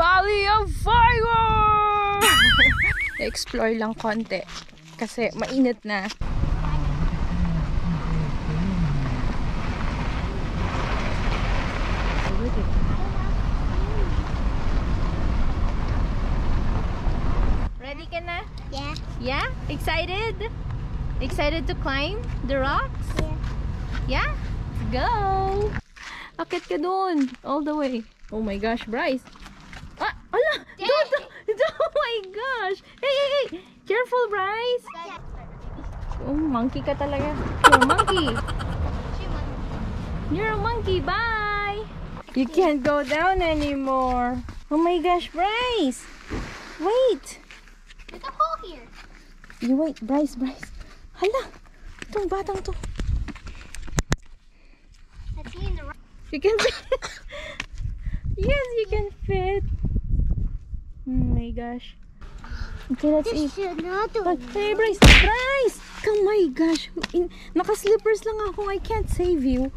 Valley of Fire! Explore lang konti. Kasi mainit na. Ready ka na? Yeah. Yeah? Excited? Excited to climb the rocks? Yeah. Yeah? Let's go! Akit ka dun. All the way. Oh my gosh, Bryce. Ah! Ala! Oh my gosh! Hey, hey, hey! Careful, Bryce! Oh, monkey ka talaga. You're a monkey. You're a monkey. Bye! You can't go down anymore. Oh my gosh, Bryce! Wait! There's a hole here. You wait, Bryce. Hala! Itong batang to. Let's see in the rock. You can fit. Yes, you can fit. Oh my gosh. Okay, let's eat. Hey, Bryce! Oh my gosh! Naka-slippers lang ako. I can't save you.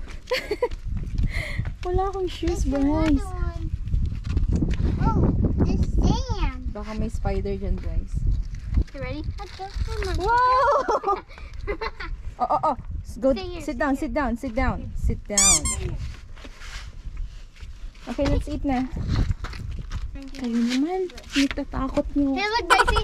Wala akong shoes, Bryce. Oh, this sand. Baka may spider dyan, Bryce. You ready? Let's go. Whoa! Oh. Go. Stay here, Sit down. Okay, let's eat na. Kayo naman. Natatakot nyo. Hey, look, Bryce.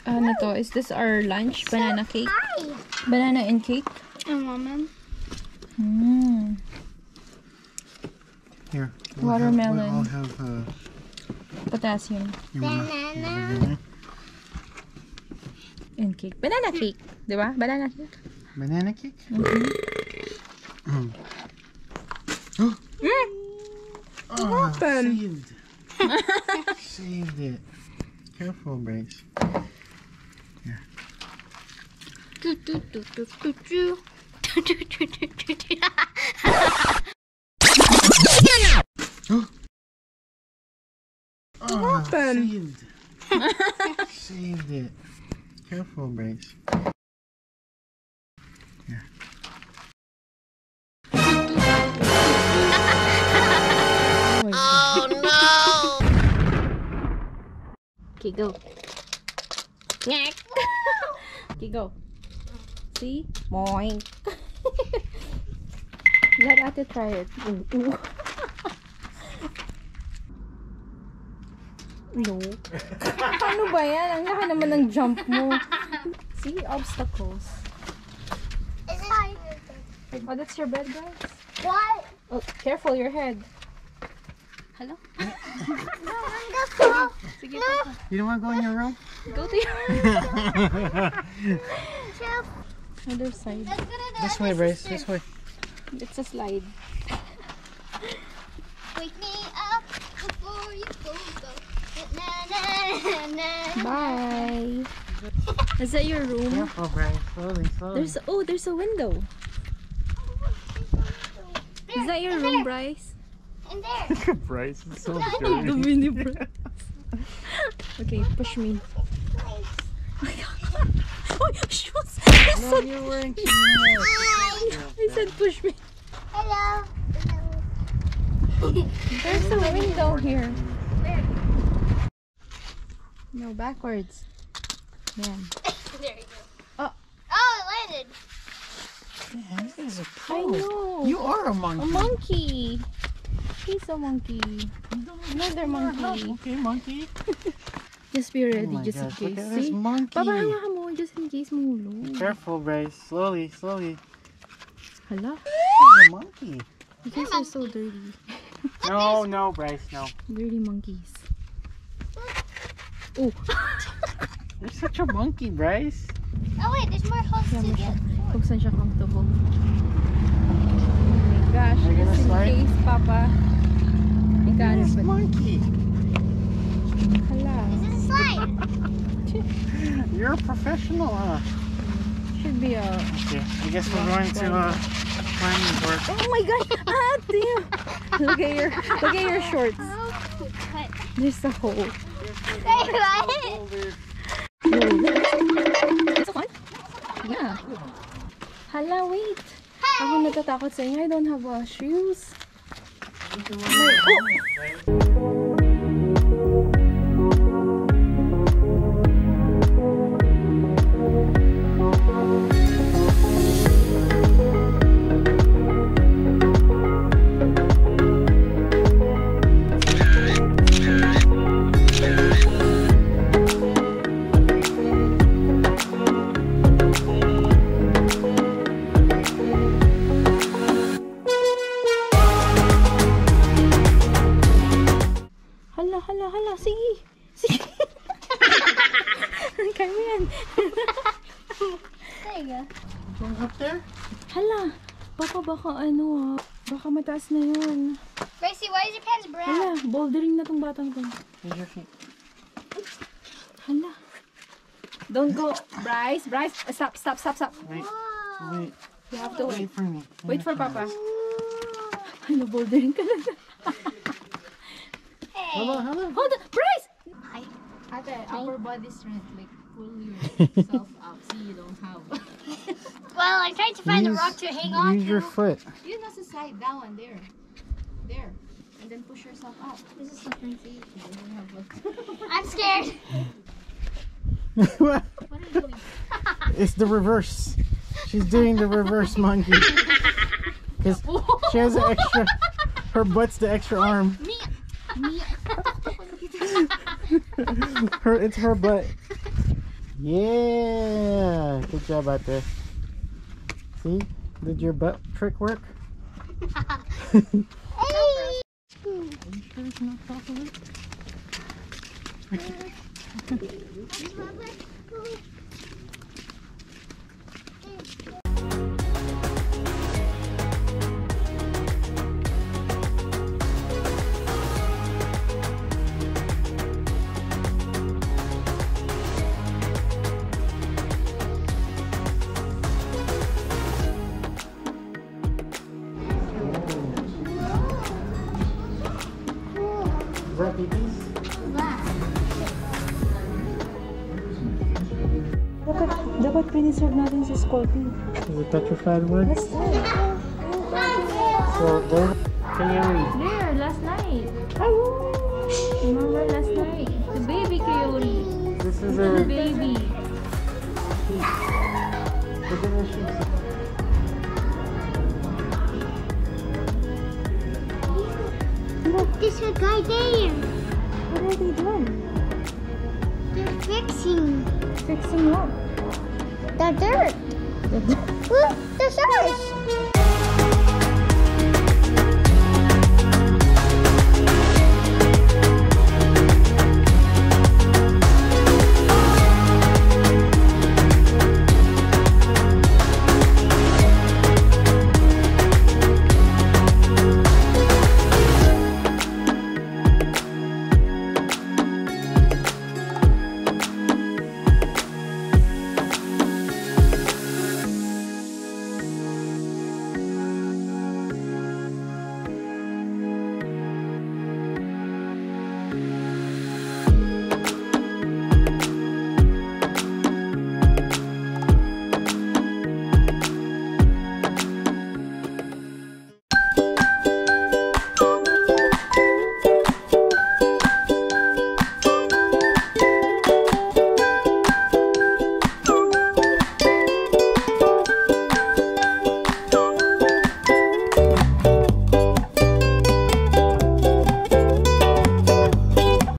Ano to? Is this our lunch? Banana cake? Hi. Banana and cake? Mom. Here. Watermelon. We'll have Potassium. Banana. And cake. Banana cake. Diba? Banana cake. banana cake. Oh, saved. Saved it. Careful, Bryce. Here. Oh, saved. Saved it. Careful, Bryce. Here. Oh no! Okay, go. Okay, go. See? Moink. Let Ate try it. Ooh. No. Ano ba yan? Ang laki naman ng jump mo. See? Obstacles. Oh, that's your bed, guys? What? Oh, careful your head. Hello? No, I'm the fall. Sige, No. papa. You don't want to go in your room? Go to your other side. Let's go to the This other way, Bryce. sister. This way. It's a slide. Wake me up before you go. Na, na, na. Bye. Is that your room? Careful, Bryce. Slowly, slowly. There's a window. Is that your room, Bryce? In there. Bryce is so The mini Bryce. Okay, push me. Oh, shoes! No, you're wearing shoes. I said push me. Hello. There's a window here. Where? No, backwards. Yeah. There you go. Oh. Oh, it landed. Man, this is a I pro. know. You are a monkey. A monkey. He's a monkey. Another monkey. Okay, monkey. Just be ready, Oh my just in gosh, look case. at this See? monkey. Papa, hawakan mo, just in case mahulog. Careful, Bryce. Slowly, slowly. Hala, You're a monkey. you guys are so dirty. No, no, Bryce, no. Dirty monkeys. Oh. You're such a monkey, Bryce. Oh wait, there's more holes Yan to mo siya. get. Kung saan siya comfortable. Oh my gosh, Are you gonna just in slide? case, Papa. You got it, This but monkey. hala. This is a slide. You're a professional, huh? Should be a... Okay, I guess we're going to climbing board. Oh my gosh! Ah, damn! Look at your shorts. There's a hole. Wait, what? It's fun. Yeah. Hala, wait. Ako natatakot sa inyo. I don't have shoes. Hala, sige. Kaya mo yan. There you go. Going up there? Hala, baka ano baka mataas na yun. Gracie, why is your pants brown? Hala, bouldering na tong batang to. Here's your feet. Hala. Don't go, Bryce. Stop. Wait. Wait. You have to wait. Wait for me. Wait for Papa. Hala, bouldering ka na. Hello. Hold on, Bryce! Hi. Ate, upper body strength, like pull yourself up so you don't have. Well, I'm trying to find a rock to hang on Use your to. foot. Yun nasa side, that one, there. And then push yourself up. This is so crazy. You don't have a... I'm scared. What? What are you doing? It's the reverse. She's doing the reverse monkey. Because she has an extra, her butt's the extra arm. Me. It's her butt. Yeah. Good job out there. See? Did your butt trick work? Hey. Are you sure it's not chocolate? Is that Ibiey's? Dapat piniserve natin si Scorpio. Is it petrified wood? Let's try. So, there. Coyote. There, last night. Remember last night? The baby coyote. This is The a. baby. Look at the sheep. Look, there's a guy there. What are they doing? They're fixing Fixing what? the dirt. Look, the stars.